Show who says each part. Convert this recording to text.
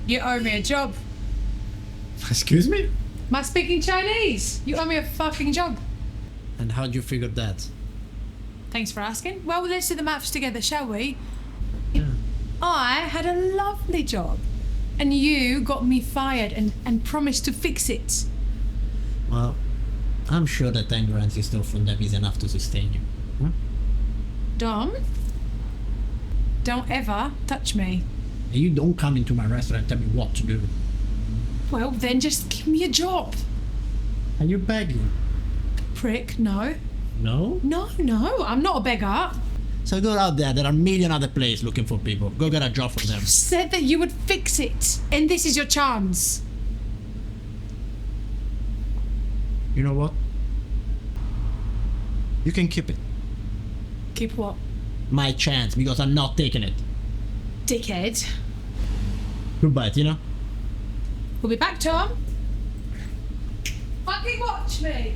Speaker 1: You owe me a job.
Speaker 2: Excuse me?
Speaker 1: Am I speaking Chinese? You owe me a fucking job.
Speaker 2: And how'd you figure that?
Speaker 1: Thanks for asking. Well, let's do the maths together, shall we?
Speaker 2: Yeah.
Speaker 1: I had a lovely job. And you got me fired and promised to fix it.
Speaker 2: Well, I'm sure that 10 grand you stole from them is enough to sustain you. Huh?
Speaker 1: Dom, don't ever touch me.
Speaker 2: You don't come into my restaurant and tell me what to do.
Speaker 1: Well, then just give me a job.
Speaker 2: Are you begging?
Speaker 1: Prick, no.
Speaker 2: No?
Speaker 1: No, I'm not a beggar.
Speaker 2: So go out there are a million other places looking for people. Go get a job for them.
Speaker 1: Said that you would fix it, and this is your chance.
Speaker 2: You know what? You can keep it.
Speaker 1: Keep what?
Speaker 2: My chance, because I'm not taking it.
Speaker 1: Dickhead.
Speaker 2: Goodbye, Tina.
Speaker 1: We'll be back, Tom. Fucking watch me.